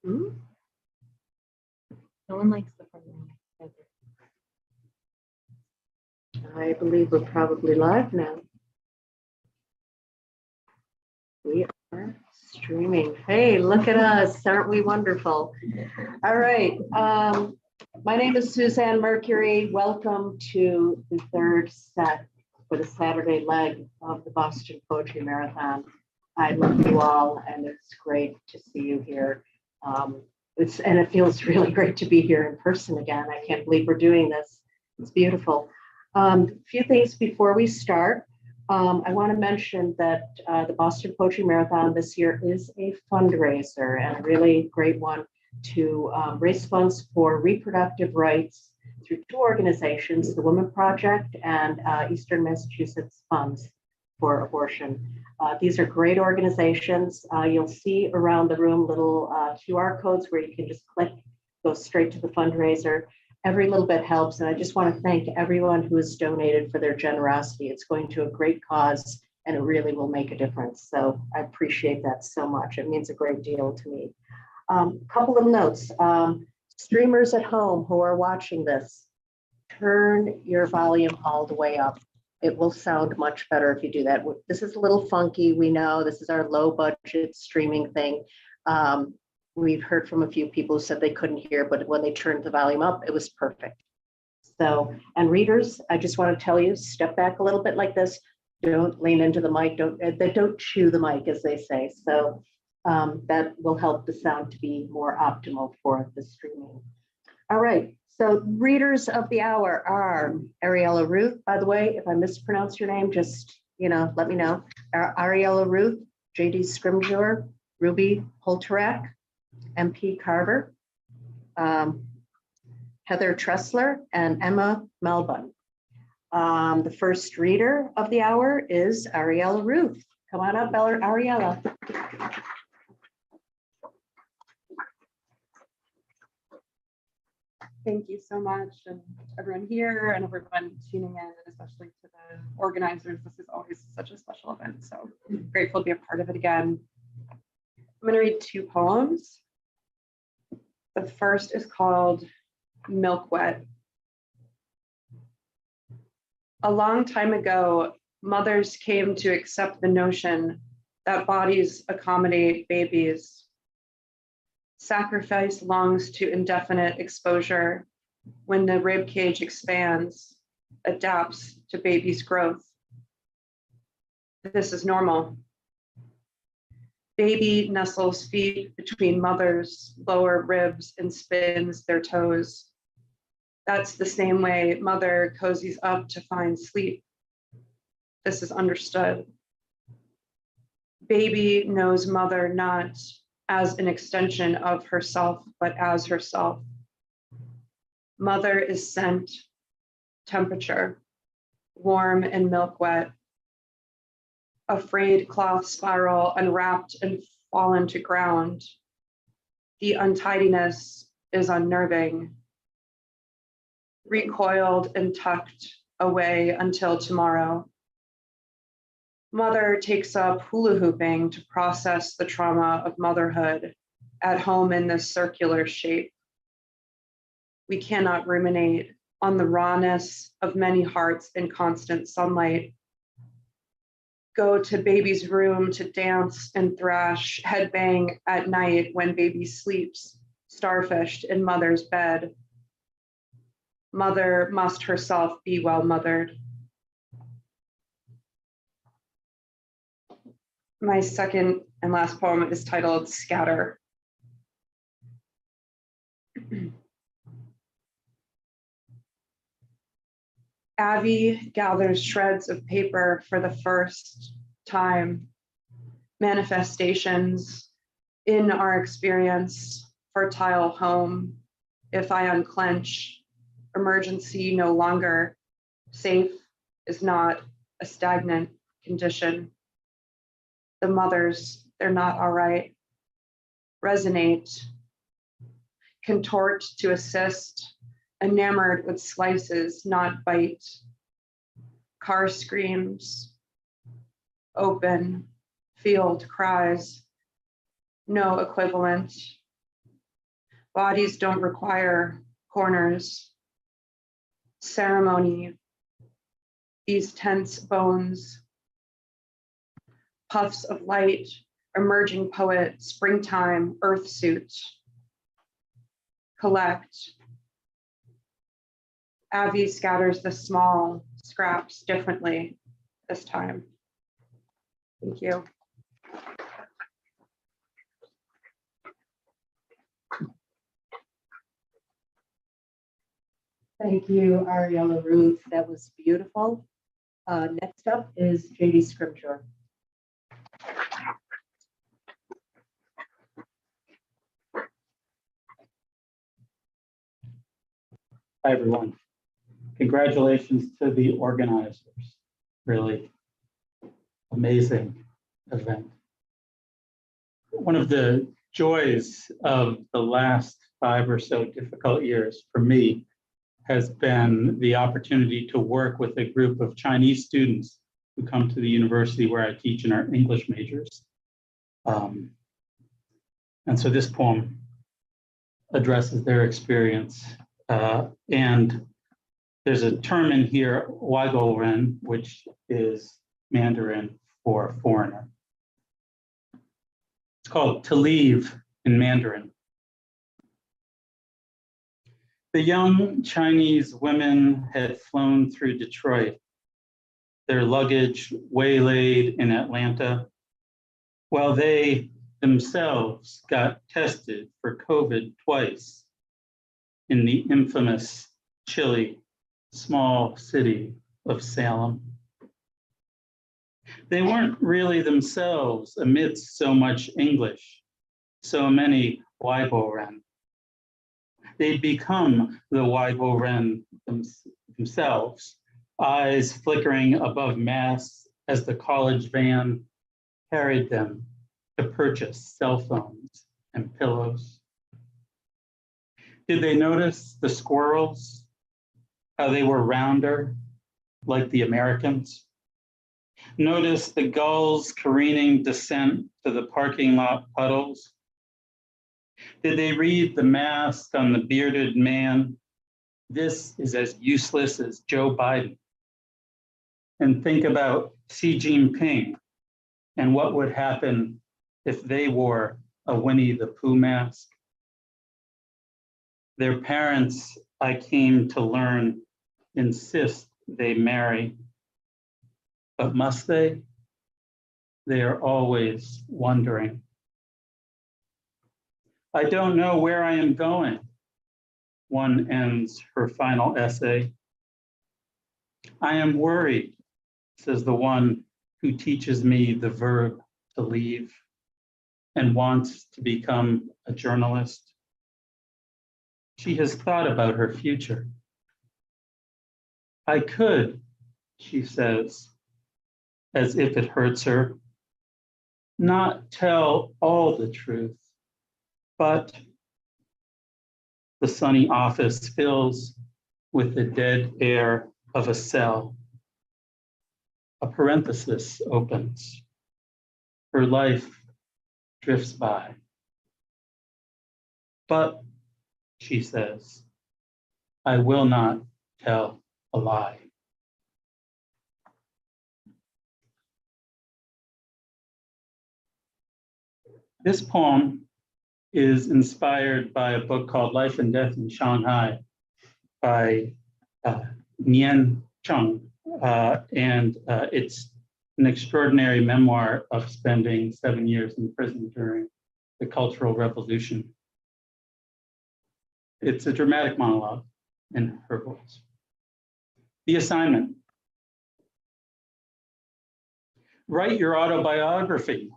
Hmm? No one likes the front end. I believe we're probably live now. We are streaming. Hey, look at us. Aren't we wonderful? All right. My name is Suzanne Mercury. Welcome to the third set for the Saturday leg of the Boston Poetry Marathon. I love you all, and it's great to see you here. And it feels really great to be here in person again. I can't believe we're doing this. It's beautiful. A few things before we start. I want to mention that the Boston Poetry Marathon this year is a fundraiser, and a really great one to raise funds for reproductive rights through two organizations, the Women Project and Eastern Massachusetts Funds for Abortion. These are great organizations. You'll see around the room little QR codes where you can just click, go straight to the fundraiser. Every little bit helps, and I just want to thank everyone who has donated for their generosity. It's going to a great cause, and it really will make a difference. So I appreciate that so much. It means a great deal to me. Couple of notes. Streamers at home who are watching this, turn your volume all the way up. It will sound much better if you do that. This is a little funky. We know this is our low budget streaming thing. We've heard from a few people who said they couldn't hear, but when they turned the volume up, it was perfect. So, and readers, I just want to tell you, step back a little bit like this. Don't lean into the mic. Don't chew the mic, as they say. So that will help the sound to be more optimal for the streaming. All right. So readers of the hour are Ariela Ruth. By the way, if I mispronounce your name, just let me know. Ariela Ruth, J.D. Scrimgeour, Ruby Holterak, MP Carver, Heather Tressler, and Emma Melvin. The first reader of the hour is Ariela Ruth. Come on up, Ariela. Thank you so much, and everyone here and everyone tuning in, and especially to the organizers. This is always such a special event, so I'm grateful to be a part of it again. I'm going to read two poems. The first is called Milk Wet. A long time ago, mothers came to accept the notion that bodies accommodate babies. Sacrifice longs to indefinite exposure when the rib cage expands, adapts to baby's growth. This is normal. Baby nestles feet between mother's lower ribs and spins their toes. That's the same way mother cozies up to find sleep. This is understood. Baby knows mother not as an extension of herself, but as herself. Mother is scent, temperature, warm and milk wet. A frayed cloth spiral unwrapped and fallen to ground. The untidiness is unnerving. Recoiled and tucked away until tomorrow. Mother takes up hula hooping to process the trauma of motherhood at home in this circular shape. We cannot ruminate on the rawness of many hearts in constant sunlight. Go to baby's room to dance and thrash, headbang at night when baby sleeps, starfished in mother's bed. Mother must herself be well mothered. My second and last poem is titled Scatter. Abby gathers shreds of paper for the first time. Manifestations in our experience, fertile home. If I unclench, emergency no longer. Safe is not a stagnant condition. The mothers, they're not all right. Resonate, contort to assist, enamored with slices, not bite. Car screams, open, field cries. no equivalent. Bodies don't require corners, ceremony, these tense bones, puffs of light, emerging poet, springtime, earth suit, collect. Avi scatters the small scraps differently this time. Thank you. Thank you, Ariela Ruth. That was beautiful. Next up is JD Scrimgeour. Hi, everyone. Congratulations to the organizers. Really amazing event. One of the joys of the last 5 or so difficult years for me has been the opportunity to work with a group of Chinese students who come to the university where I teach in our English majors. And so this poem addresses their experience. And there's a term in here, Waigo which is Mandarin for foreigner. It's called to leave in Mandarin. The young Chinese women had flown through Detroit, their luggage waylaid in Atlanta, while they themselves got tested for COVID twice in the infamous, chilly, small city of Salem. They weren't really themselves amidst so much English, so many Weibo-ren. They'd become the Weibo-ren themselves, eyes flickering above masks as the college van carried them to purchase cell phones and pillows. Did they notice the squirrels, how they were rounder, like the Americans? Notice the gulls' careening descent to the parking lot puddles? Did they read the mask on the bearded man? This is as useless as Joe Biden. And think about Xi Jinping and what would happen if they wore a Winnie the Pooh mask. Their parents, I came to learn, insist they marry. But must they? They are always wondering. I don't know where I am going, one ends her final essay. I am worried, says the one who teaches me the verb to leave and wants to become a journalist. She has thought about her future. I could, she says, as if it hurts her, not tell all the truth, but the sunny office fills with the dead air of a cell. A parenthesis opens. Her life drifts by. But, she says, I will not tell a lie. This poem is inspired by a book called Life and Death in Shanghai by Nian Cheng. And it's an extraordinary memoir of spending 7 years in prison during the Cultural Revolution. It's a dramatic monologue in her voice. The assignment. Write your autobiography,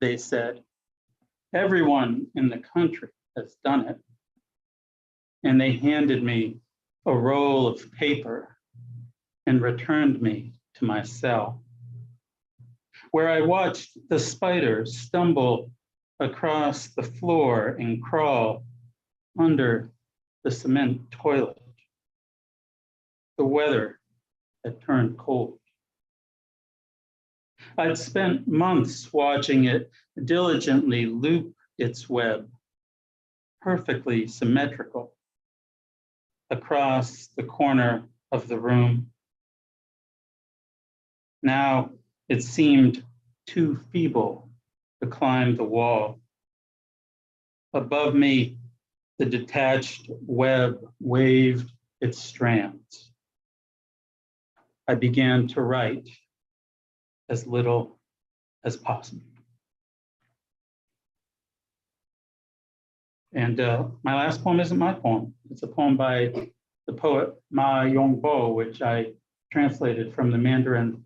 they said. Everyone in the country has done it. And they handed me a roll of paper and returned me to my cell, where I watched the spiders stumble across the floor and crawl under the cement toilet. The weather had turned cold. I'd spent months watching it diligently loop its web, perfectly symmetrical, across the corner of the room. Now it seemed too feeble to climb the wall. Above me, the detached web waved its strands. I began to write as little as possible. And my last poem isn't my poem. It's a poem by the poet Ma Yongbo, which I translated from the Mandarin.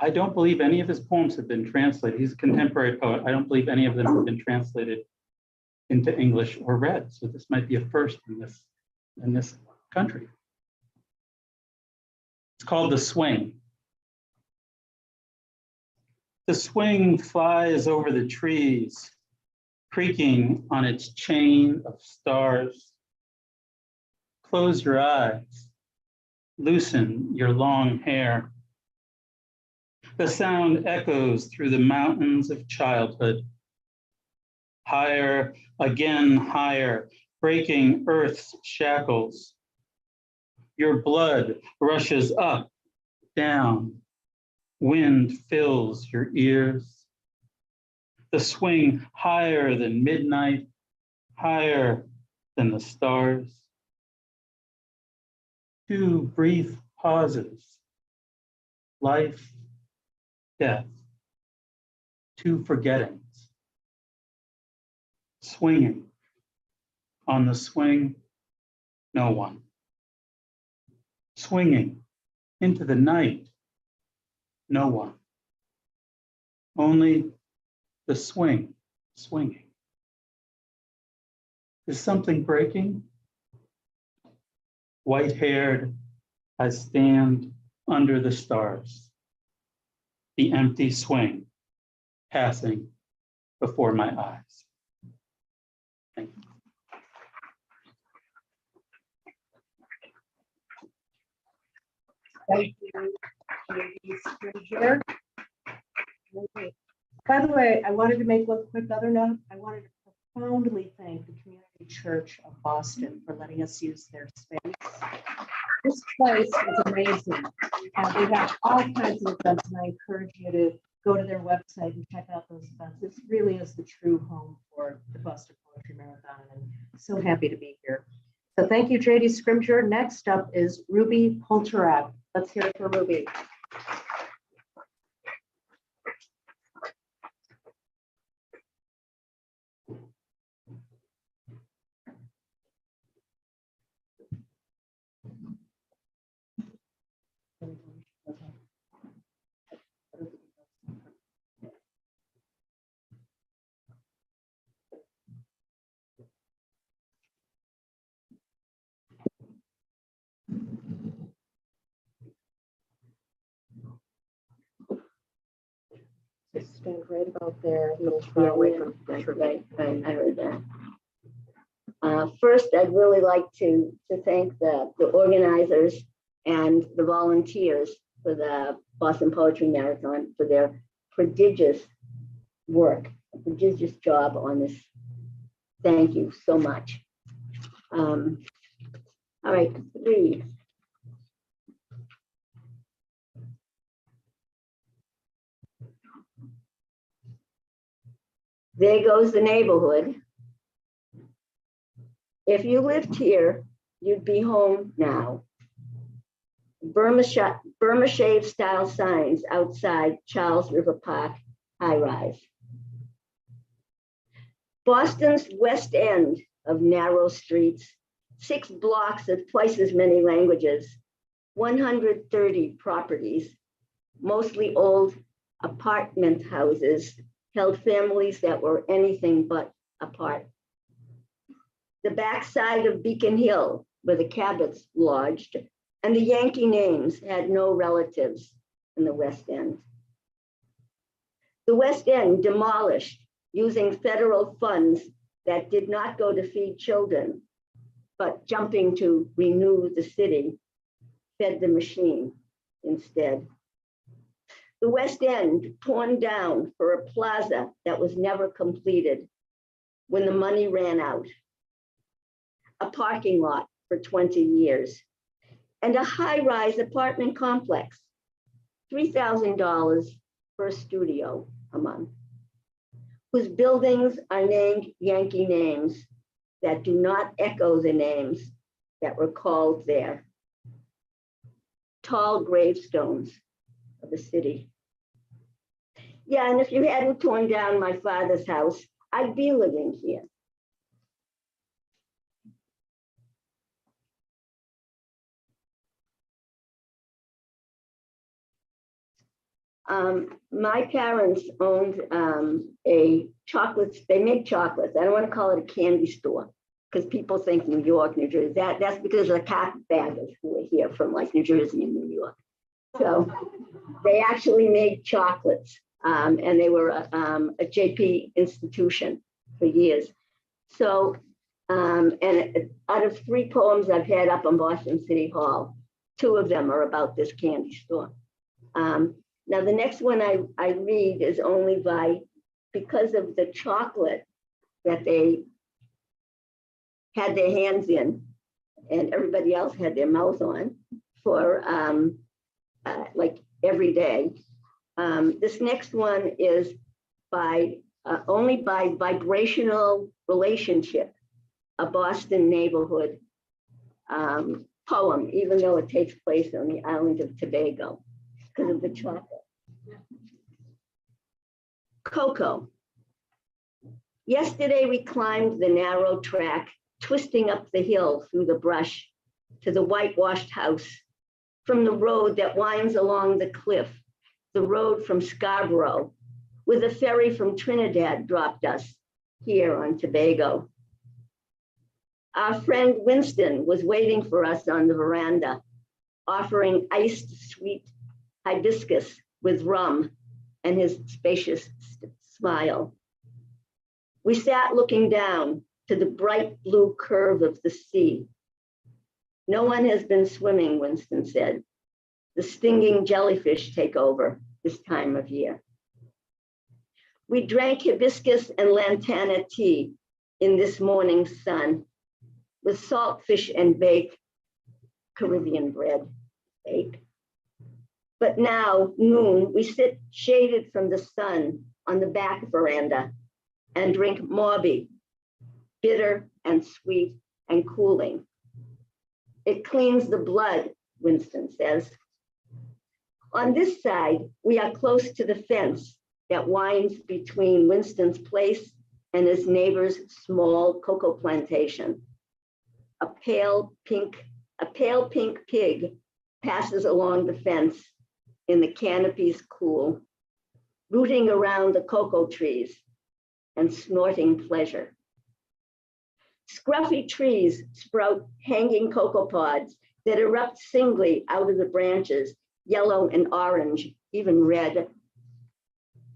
I don't believe any of his poems have been translated. He's a contemporary poet. I don't believe any of them have been translated into English or read. So this might be a first in this country. It's called The Swing. The swing flies over the trees, creaking on its chain of stars. Close your eyes, loosen your long hair. The sound echoes through the mountains of childhood. Higher, again higher, breaking earth's shackles. Your blood rushes up, down. Wind fills your ears. The swing higher than midnight, higher than the stars. 2 brief pauses. Life, death. 2 forgettings. Swinging. On the swing, no one. Swinging into the night, no one. Only the swing, swinging. Is something breaking? White-haired, I stand under the stars. The empty swing passing before my eyes. Thank you. Thank you, ladies. Here. By the way, I wanted to make one quick other note. I wanted to profoundly thank the Community Church of Boston for letting us use their space. This place is amazing. They have all kinds of events, and I encourage you to go to their website and check out those events. This really is the true home for the Boston Poetry Marathon, and I'm so happy to be here. So thank you, J.D. Scrimgeour. Next up is Ruby Polterak. Let's hear it for Ruby. Just stand right about there, a little far away from Right, I heard that. First, I'd really like to thank the organizers and the volunteers for the Boston Poetry Marathon for their prodigious work, a prodigious job on this. Thank you so much. All right, 3. There goes the neighborhood. If you lived here, you'd be home now. Burma shave style signs outside Charles River Park high rise. Boston's West End of narrow streets, 6 blocks of twice as many languages, 130 properties, mostly old apartment houses, held families that were anything but apart. The backside of Beacon Hill, where the Cabots lodged, and the Yankee names had no relatives in the West End. The West End demolished using federal funds that did not go to feed children, but jumping to renew the city, fed the machine instead. The West End torn down for a plaza that was never completed when the money ran out. A parking lot for 20 years. And a high-rise apartment complex, $3,000 for a studio a month, whose buildings are named Yankee names that do not echo the names that were called there. Tall gravestones of the city. Yeah, and if you hadn't torn down my father's house, I'd be living here. My parents owned a chocolate, they made chocolates. I don't want to call it a candy store because people think New York, New Jersey. That's because of the carpetbaggers who were here from like New Jersey and New York. So they actually made chocolates and they were a JP institution for years. So, and out of 3 poems I've had up on Boston City Hall, 2 of them are about this candy store. Now, the next one I read is only because of the chocolate that they had their hands in and everybody else had their mouth on for like every day. This next one is only by vibrational relationship, a Boston neighborhood poem, even though it takes place on the island of Tobago because of the chocolate. Cocoa. Yesterday we climbed the narrow track, twisting up the hill through the brush to the whitewashed house, from the road that winds along the cliff, the road from Scarborough, where the ferry from Trinidad dropped us here on Tobago. Our friend Winston was waiting for us on the veranda, offering iced sweet hibiscus with rum and his spacious smile. We sat looking down to the bright blue curve of the sea. No one has been swimming, Winston said. The stinging jellyfish take over this time of year. We drank hibiscus and lantana tea in this morning's sun with saltfish and Caribbean bread bake. But now, noon, we sit shaded from the sun on the back veranda and drink Mauby, bitter and sweet and cooling. It cleans the blood, Winston says. On this side, we are close to the fence that winds between Winston's place and his neighbor's small cocoa plantation. A pale pink pig passes along the fence in the canopy's cool, rooting around the cocoa trees and snorting pleasure. Scruffy trees sprout hanging cocoa pods that erupt singly out of the branches, yellow and orange, even red.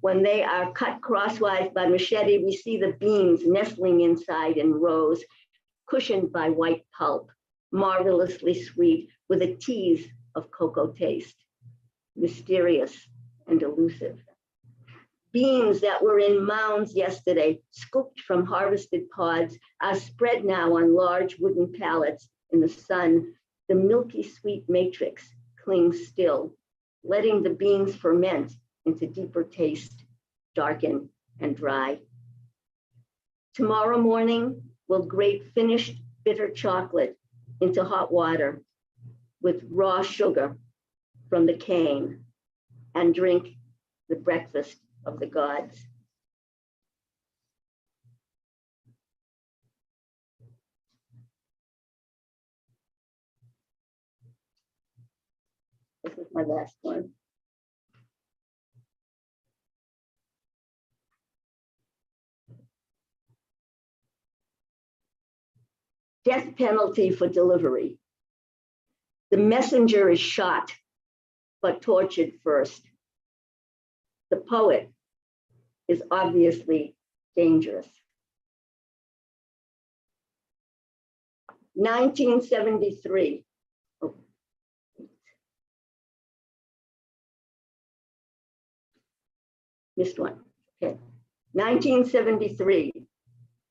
When they are cut crosswise by machete, we see the beans nestling inside in rows, cushioned by white pulp, marvelously sweet with a tease of cocoa taste, mysterious and elusive. Beans that were in mounds yesterday, scooped from harvested pods, are spread now on large wooden pallets in the sun. The milky sweet matrix clings still, letting the beans ferment into deeper taste, darken and dry. Tomorrow morning, we'll grate finished bitter chocolate into hot water with raw sugar from the cane and drink the breakfast of the gods. This is my last one. Death penalty for delivery. The messenger is shot, but tortured first. The poet is obviously dangerous. 1973. Missed one. Okay. 1973,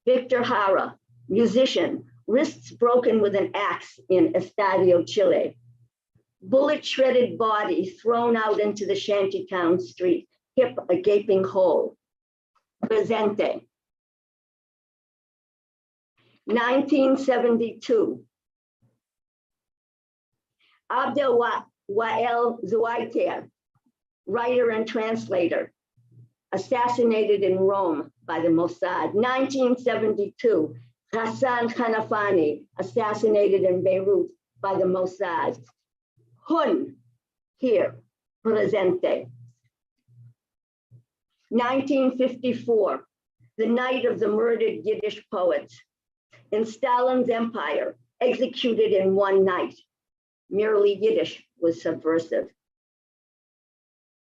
Victor Jara, musician, wrists broken with an axe in Estadio, Chile. Bullet shredded body thrown out into the shantytown street, hip a gaping hole. Presente. 1972, Abdel Wael Zuaiter, writer and translator, assassinated in Rome by the Mossad. 1972, Hassan Khanafani, assassinated in Beirut by the Mossad. Hun, here, presente. 1954, the night of the murdered Yiddish poets. In Stalin's empire, executed in one night. Merely Yiddish was subversive.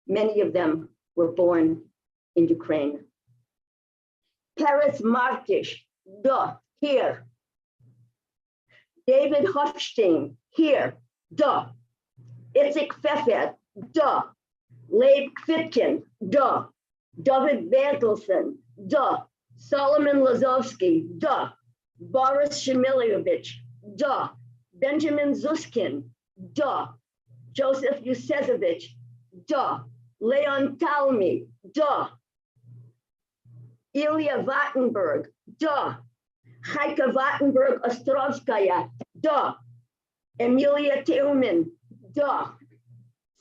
Many of them were born in Ukraine. Peretz Markish, duh, here. David Hofstein, here, duh. Itzik Pfeffer, duh. Leib Kvitkin, duh. David Bertelson, duh. Solomon Lazovsky, duh. Boris Shemilovich, duh. Benjamin Zuskin, duh. Joseph Yusezovich, duh. Leon Talmy, duh. Ilya Vattenberg, duh. Heike Vattenberg Ostrovskaya, duh. Emilia Teumin, duh.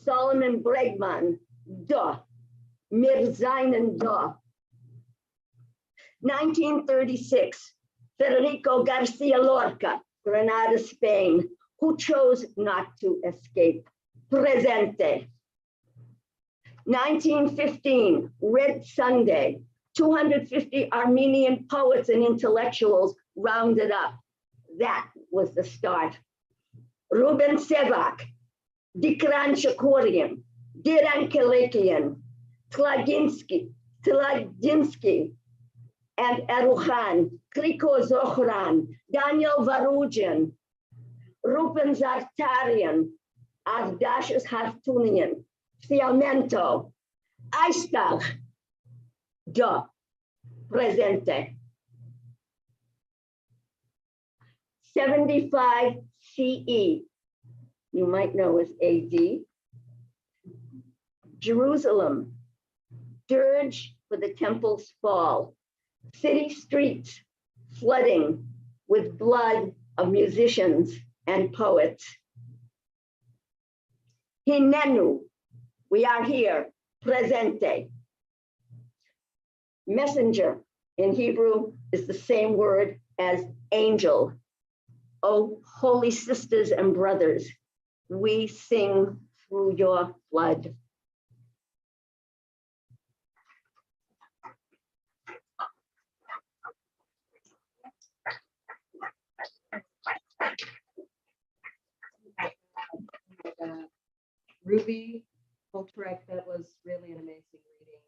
Solomon Bregman, duh. Mirzainen, duh. 1936, Federico Garcia Lorca, Granada, Spain, who chose not to escape. Presente. 1915, Red Sunday, 250 Armenian poets and intellectuals rounded up. That was the start. Ruben Sevak, Dikran Shakurian, Diran Kelekian, Tladinsky, and Erukhan, Kriko Zohran, Daniel Varugin, Rupen Zartarian, Ardashis Hartunian, Fiamento, Aistal, duh, presente. 75 CE, you might know as AD. Jerusalem, dirge for the temple's fall. City streets flooding with blood of musicians and poets. Hinenu, we are here, presente. Messenger in Hebrew is the same word as angel. Oh, holy sisters and brothers, we sing through your blood. Ruby Poltrek, that was really an amazing reading.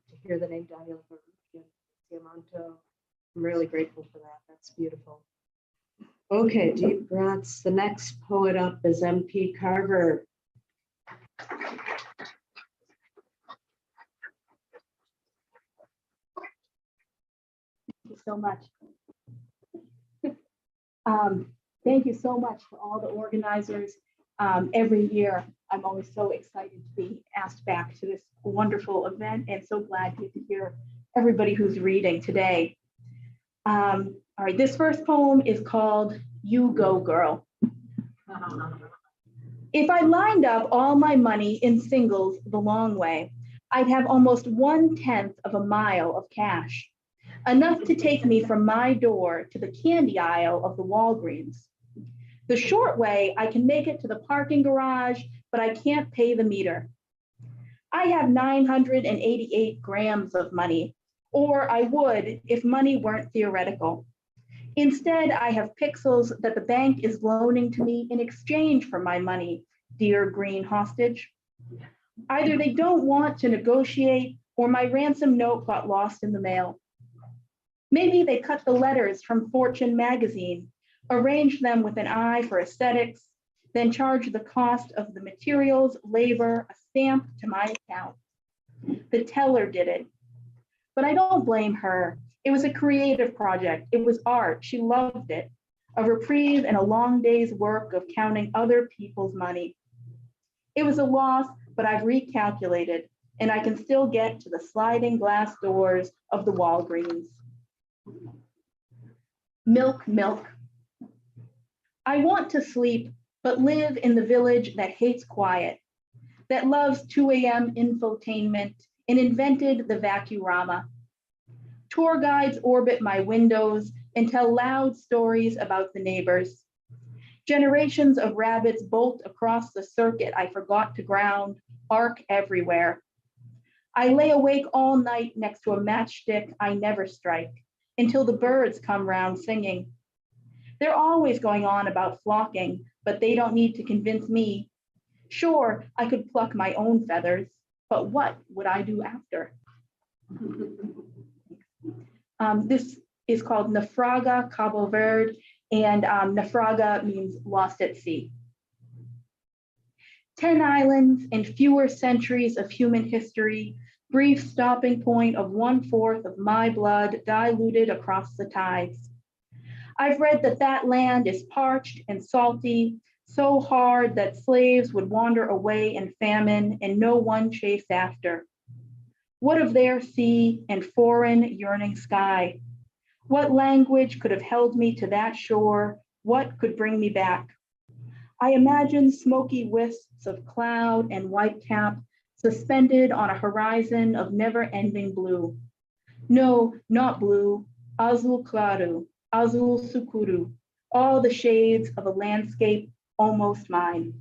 To hear the name Daniel Varugin, I'm really grateful for that. That's beautiful. Okay, deep breaths. The next poet up is MP Carver. Thank you so much. Thank you so much for all the organizers. Every year, I'm always so excited to be asked back to this wonderful event and so glad to hear everybody who's reading today. All right, this first poem is called You Go Girl. If I lined up all my money in singles the long way, I'd have almost 1/10 of a mile of cash, enough to take me from my door to the candy aisle of the Walgreens. The short way, I can make it to the parking garage, but I can't pay the meter. I have 988 grams of money, or I would if money weren't theoretical. Instead, I have pixels that the bank is loaning to me in exchange for my money, dear green hostage. Either they don't want to negotiate, or my ransom note got lost in the mail. Maybe they cut the letters from Fortune magazine, arranged them with an eye for aesthetics, then charge the cost of the materials, labor, a stamp to my account. The teller did it. But I don't blame her. It was a creative project. It was art. She loved it. A reprieve and a long day's work of counting other people's money. It was a loss, but I've recalculated, and I can still get to the sliding glass doors of the Walgreens. Milk, milk. I want to sleep, but live in the village that hates quiet, that loves 2 a.m. infotainment and invented the vacuurama. Tour guides orbit my windows and tell loud stories about the neighbors. Generations of rabbits bolt across the circuit I forgot to ground, arc everywhere. I lay awake all night next to a matchstick I never strike until the birds come round singing. They're always going on about flocking, but they don't need to convince me. Sure, I could pluck my own feathers, but what would I do after? This is called Naufraga Cabo Verde, and naufraga means lost at sea. 10 islands and fewer centuries of human history, brief stopping point of 1/4 of my blood diluted across the tides. I've read that that land is parched and salty, so hard that slaves would wander away in famine and no one chase after. What of their sea and foreign yearning sky? What language could have held me to that shore? What could bring me back? I imagine smoky wisps of cloud and white cap suspended on a horizon of never-ending blue. No, not blue, azul claro, azul sukuru, all the shades of a landscape almost mine.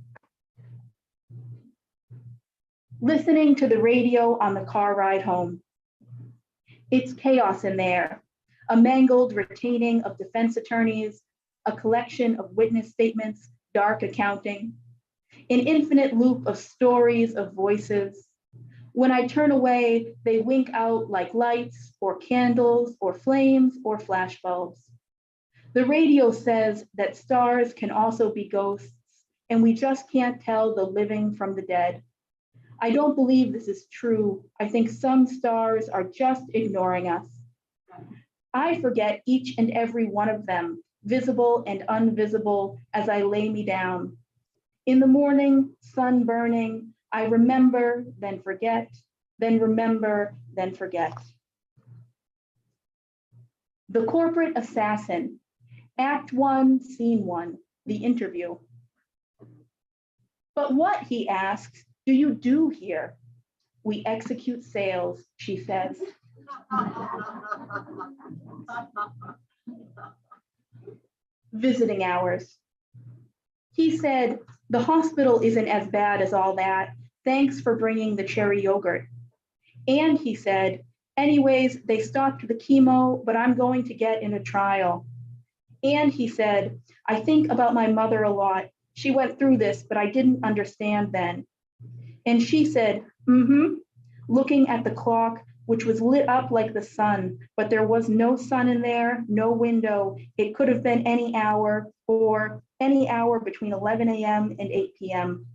Listening to the radio on the car ride home. It's chaos in there, a mangled retaining of defense attorneys, a collection of witness statements, dark accounting, an infinite loop of stories of voices. When I turn away, they wink out like lights or candles or flames or flashbulbs. The radio says that stars can also be ghosts, and we just can't tell the living from the dead. I don't believe this is true. I think some stars are just ignoring us. I forget each and every one of them, visible and invisible, as I lay me down. In the morning, sun burning, I remember, then forget, then remember, then forget. The corporate assassin, Act 1, Scene 1, the interview. But what, he asks, do you do here? We execute sales, she says. Visiting hours. He said, the hospital isn't as bad as all that. Thanks for bringing the cherry yogurt. And he said, anyways, they stopped the chemo, but I'm going to get in a trial. And he said, I think about my mother a lot. She went through this, but I didn't understand then. And she said, looking at the clock, which was lit up like the sun, but there was no sun in there, no window. It could have been any hour or any hour between 11 a.m. and 8 p.m.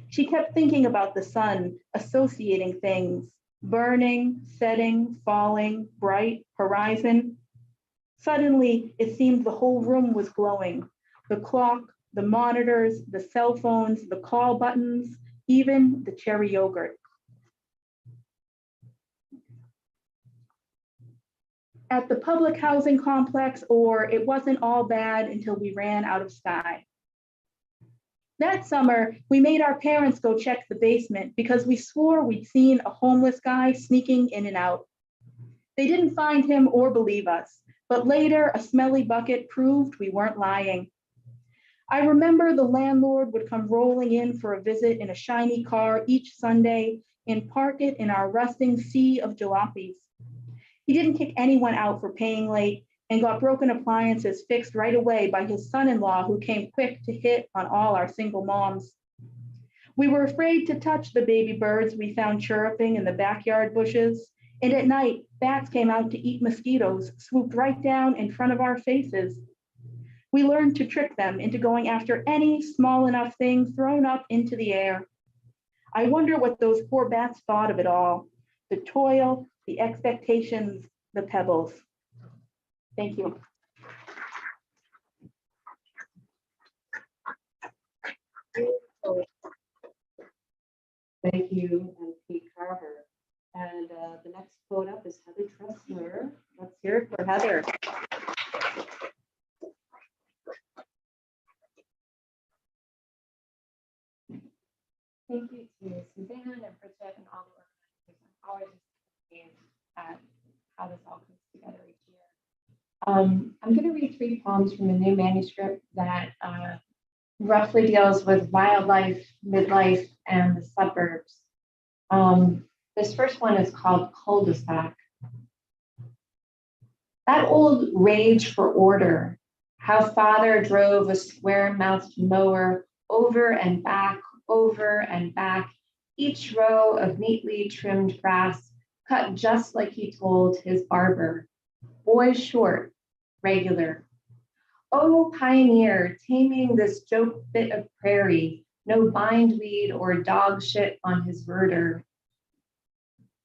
She kept thinking about the sun, associating things, burning, setting, falling, bright, horizon. Suddenly, it seemed the whole room was glowing. The clock, the monitors, the cell phones, the call buttons, even the cherry yogurt. At the public housing complex, or it wasn't all bad until we ran out of sky. That summer, we made our parents go check the basement because we swore we'd seen a homeless guy sneaking in and out. They didn't find him or believe us, but later a smelly bucket proved we weren't lying. I remember the landlord would come rolling in for a visit in a shiny car each Sunday and park it in our rusting sea of jalopies. He didn't kick anyone out for paying late and got broken appliances fixed right away by his son-in-law, who came quick to hit on all our single moms. We were afraid to touch the baby birds we found chirruping in the backyard bushes, and at night, bats came out to eat mosquitoes, swooped right down in front of our faces. We learned to trick them into going after any small enough thing thrown up into the air. I wonder what those poor bats thought of it all. the toil, the expectations, the pebbles. Thank you. Thank you, MP Carver. And the next quote up is Heather Tressler. Let's hear it for Heather. Thank you to Suzanne and Bridget and all the organizers. I'm always amazed at how this all comes together each year. I'm going to read 3 poems from a new manuscript that roughly deals with wildlife, midlife, and the suburbs. This first one is called Cul-de-sac. That old rage for order, how father drove a square-mouthed mower over and back, each row of neatly trimmed grass cut just like he told his barber. Boy short, regular. Oh, pioneer, taming this joke bit of prairie, no bindweed or dog shit on his verder.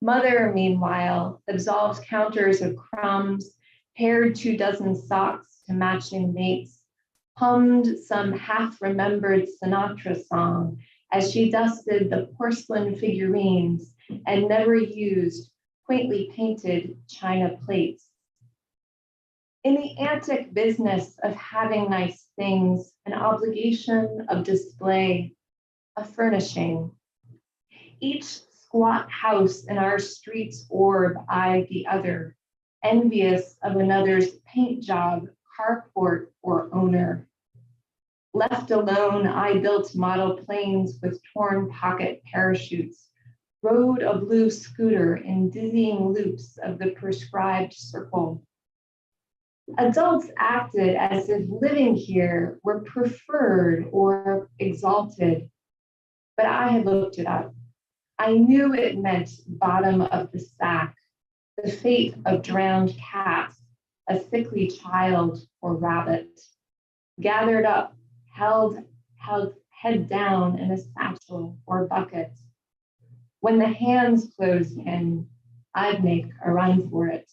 Mother, meanwhile, absolves counters of crumbs, paired 24 socks to matching mates, hummed some half-remembered Sinatra song as she dusted the porcelain figurines and never used quaintly painted china plates. In the antic business of having nice things, an obligation of display, a furnishing. Each squat house in our street's orb eyed the other, envious of another's paint job, carport, or owner. Left alone, I built model planes with torn pocket parachutes, rode a blue scooter in dizzying loops of the prescribed circle. Adults acted as if living here were preferred or exalted, but I had looked it up. I knew it meant bottom of the sack, the fate of drowned cats, a sickly child or rabbit, gathered up, held head down in a satchel or bucket. When the hands closed in, I'd make a run for it.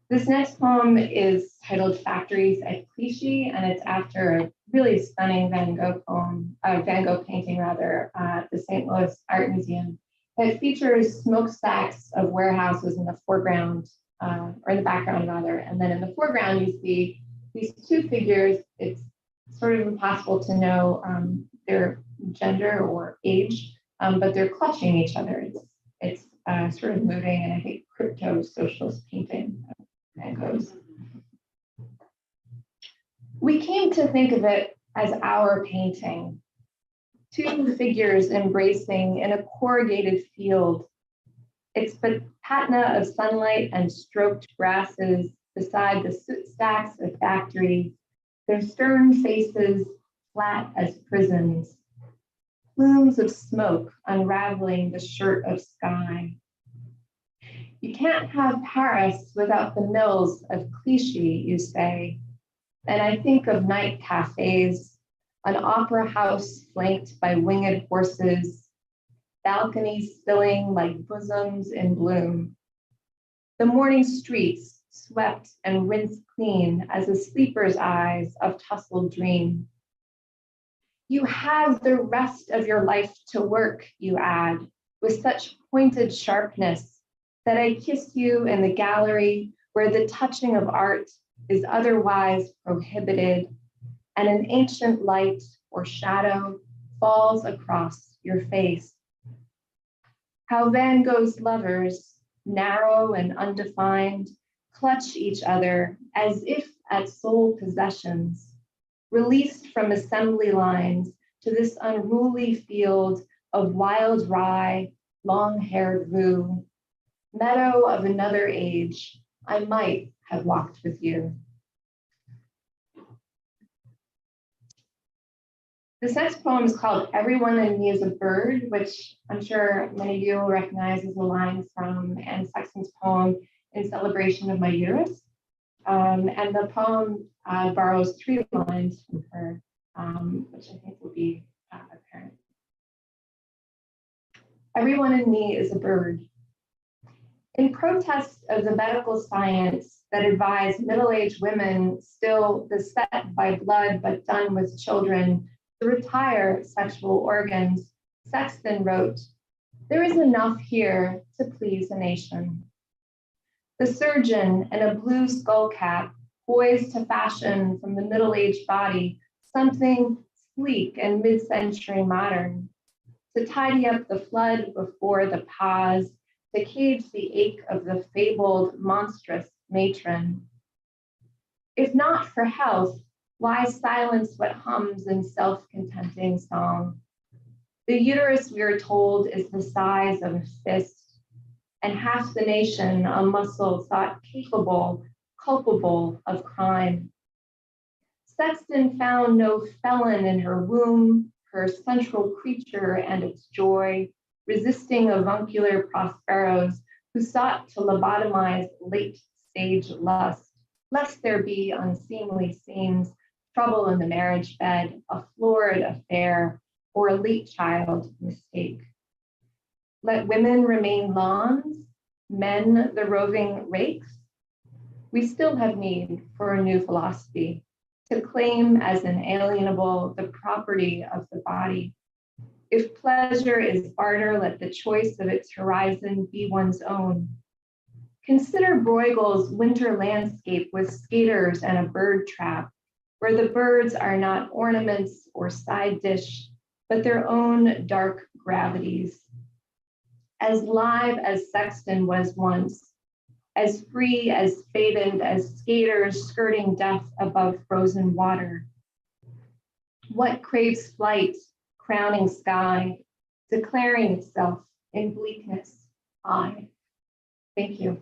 This next poem is titled Factories at Clichy, and it's after a really stunning Van Gogh painting rather, at the St. Louis Art Museum. It features smokestacks of warehouses in the foreground, or in the background rather, and then in the foreground you see these 2 figures. It's sort of impossible to know their gender or age, but they're clutching each other. It's sort of moving, and I think crypto-socialist painting. Van Gogh's. We came to think of it as our painting. 2 figures embracing in a corrugated field. It's the patina of sunlight and stroked grasses beside the soot stacks of factories, their stern faces flat as prisons. Plumes of smoke unraveling the shirt of sky. You can't have Paris without the mills of Clichy, you say. And I think of night cafes, an opera house flanked by winged horses, balconies spilling like bosoms in bloom. The morning streets swept and rinsed clean as a sleeper's eyes of tussled dream. You have the rest of your life to work, you add, with such pointed sharpness that I kiss you in the gallery where the touching of art is otherwise prohibited, and an ancient light or shadow falls across your face. How Van Gogh's lovers, narrow and undefined, clutch each other as if at sole possessions, released from assembly lines to this unruly field of wild rye, long-haired rue, meadow of another age, I might have walked with you. This next poem is called Everyone in Me is a Bird, which I'm sure many of you will recognize as a line from Anne Sexton's poem In Celebration of My Uterus. And the poem borrows 3 lines from her, which I think will be apparent. Everyone in me is a bird. In protest of the medical science that advised middle-aged women still beset by blood but done with children to retire sexual organs, Sexton wrote, "There is enough here to please a nation." The surgeon in a blue skull cap poised to fashion from the middle-aged body something sleek and mid-century modern, to tidy up the flood before the pause, to cage the ache of the fabled monstrous matron. If not for health, why silence what hums in self-contenting song? The uterus, we are told, is the size of a fist, and half the nation a muscle thought capable, culpable of crime. Sexton found no felon in her womb, her central creature and its joy, resisting avuncular prosperos who sought to lobotomize late-stage lust, lest there be unseemly scenes, trouble in the marriage bed, a florid affair, or a late child mistake. Let women remain lawns, men the roving rakes. We still have need for a new philosophy, to claim as inalienable the property of the body. If pleasure is barter, let the choice of its horizon be one's own. Consider Bruegel's winter landscape with skaters and a bird trap, where the birds are not ornaments or side dish, but their own dark gravities. As live as Sexton was once, as free, as faded as skaters skirting death above frozen water. What craves flight, crowning sky, declaring itself in bleakness, I. Thank you.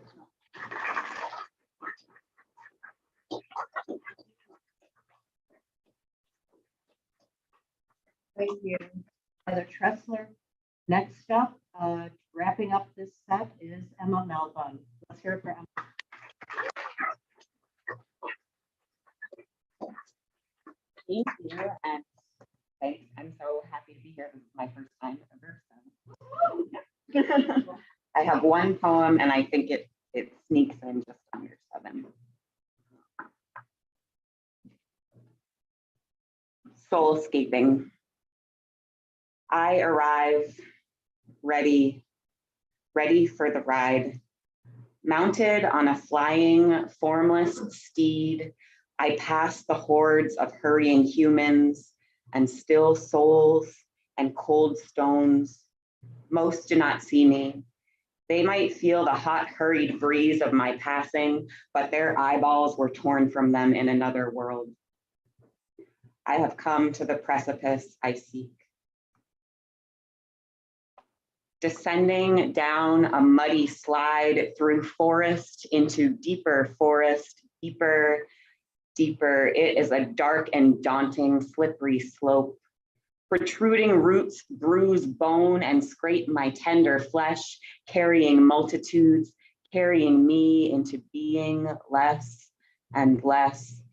Thank you, Heather Tressler. Next up, wrapping up this set is Emma Melvin. Let's hear it for Emma. Thank you, and thanks. I'm so happy to be here. This is my first time ever. So. I have one poem, and I think it sneaks in just under 7. Soulscaping. I arrive ready for the ride. Mounted on a flying, formless steed, I pass the hordes of hurrying humans and still souls and cold stones. Most do not see me. They might feel the hot, hurried breeze of my passing, but their eyeballs were torn from them in another world. I have come to the precipice I seek. Descending down a muddy slide through forest into deeper forest, deeper, deeper. It is a dark and daunting, slippery slope. Protruding roots bruise bone and scrape my tender flesh, carrying multitudes, carrying me into being less and less,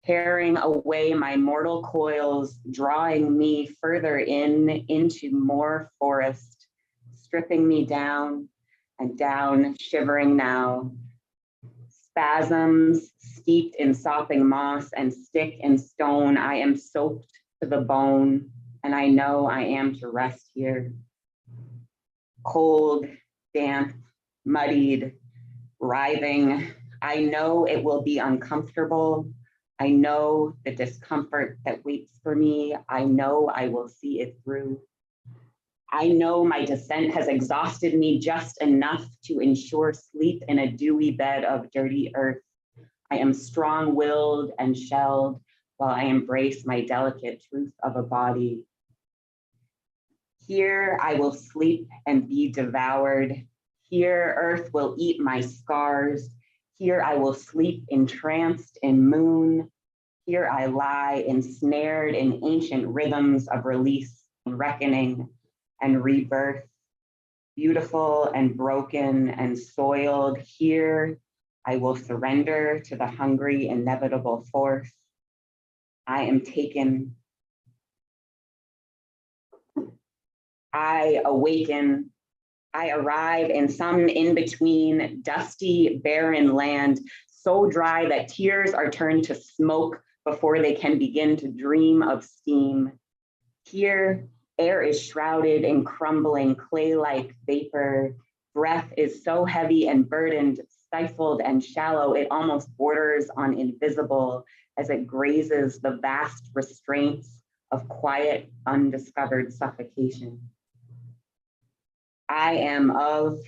tearing away my mortal coils, drawing me further into more forest, stripping me down and down, shivering now. Spasms steeped in sopping moss and stick and stone, I am soaked to the bone, and I know I am to rest here. Cold, damp, muddied, writhing. I know it will be uncomfortable. I know the discomfort that waits for me. I know I will see it through. I know my descent has exhausted me just enough to ensure sleep in a dewy bed of dirty earth. I am strong-willed and shelled while I embrace my delicate truth of a body. Here I will sleep and be devoured. Here earth will eat my scars. Here I will sleep entranced in moon. Here I lie ensnared in ancient rhythms of release and reckoning and rebirth, beautiful and broken and soiled. Here I will surrender to the hungry, inevitable force. I am taken. I awaken I arrive in some in-between dusty, barren land, so dry that tears are turned to smoke before they can begin to dream of steam. Here, air is shrouded in crumbling clay-like vapor. Breath is so heavy and burdened, stifled and shallow, it almost borders on invisible as it grazes the vast restraints of quiet, undiscovered suffocation. I am of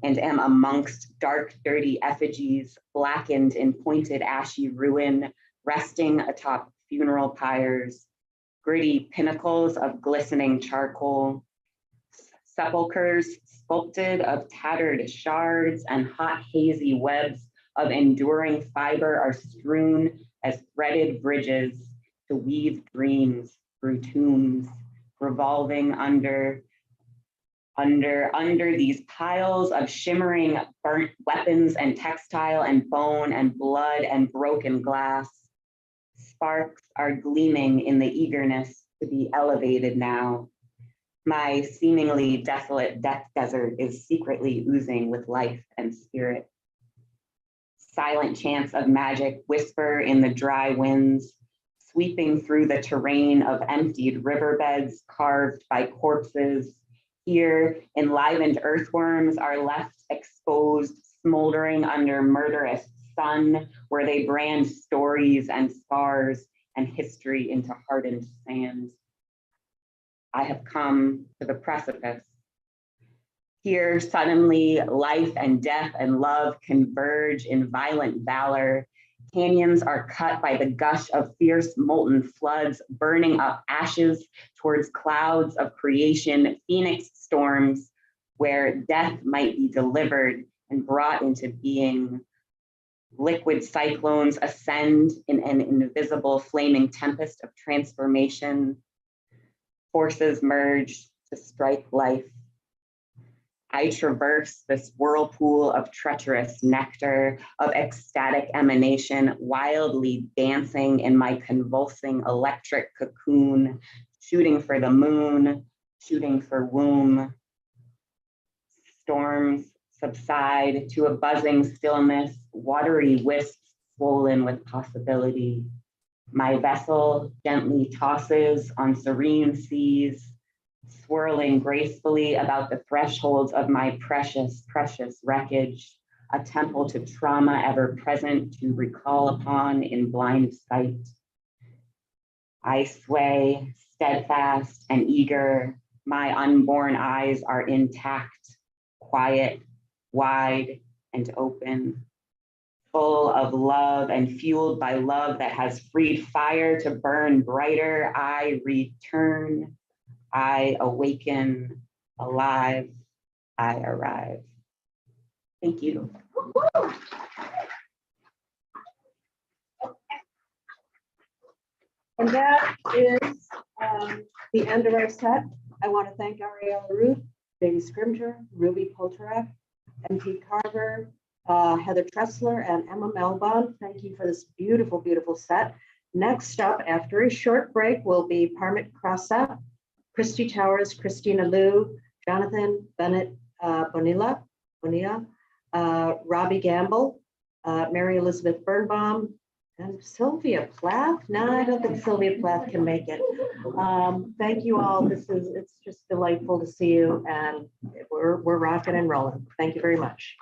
and am amongst dark, dirty effigies, blackened in pointed, ashy ruin, resting atop funeral pyres, gritty pinnacles of glistening charcoal, sepulchres sculpted of tattered shards and hot, hazy webs of enduring fiber are strewn as threaded bridges to weave dreams through tombs, revolving under these piles of shimmering burnt weapons and textile and bone and blood and broken glass. Sparks are gleaming in the eagerness to be elevated now. My seemingly desolate death desert is secretly oozing with life and spirit. Silent chants of magic whisper in the dry winds, sweeping through the terrain of emptied riverbeds carved by corpses. Here, enlivened earthworms are left exposed, smoldering under murderous sun, where they brand stories and scars and history into hardened sand. I have come to the precipice. Here, suddenly, life and death and love converge in violent valor. Canyons are cut by the gush of fierce molten floods, burning up ashes towards clouds of creation, phoenix storms, where death might be delivered and brought into being. Liquid cyclones ascend in an invisible flaming tempest of transformation. Forces merge to strike life. I traverse this whirlpool of treacherous nectar, of ecstatic emanation, wildly dancing in my convulsing electric cocoon, shooting for the moon, shooting for womb. Storms subside to a buzzing stillness, watery wisps swollen with possibility. My vessel gently tosses on serene seas, swirling gracefully about the thresholds of my precious, precious wreckage, a temple to trauma ever present to recall upon in blind sight. I sway, steadfast and eager, my unborn eyes are intact, quiet, wide and open, full of love and fueled by love that has freed fire to burn brighter. I return. I awaken, alive, I arrive. Thank you. And that is the end of our set. I want to thank Ariela Ruth, Baby Scrimger, Ruby Polterak, M.T. Carver, Heather Tressler, and Emma Melvin. Thank you for this beautiful, beautiful set. Next up, after a short break, will be Parmit Krasa, Christy Towers, Christina Liu, Jonathan Bennett Bonilla, Robbie Gamble, Mary Elizabeth Birnbaum, and Sylvia Plath. No, I don't think Sylvia Plath can make it. Thank you all. It's just delightful to see you, and we're rocking and rolling. Thank you very much.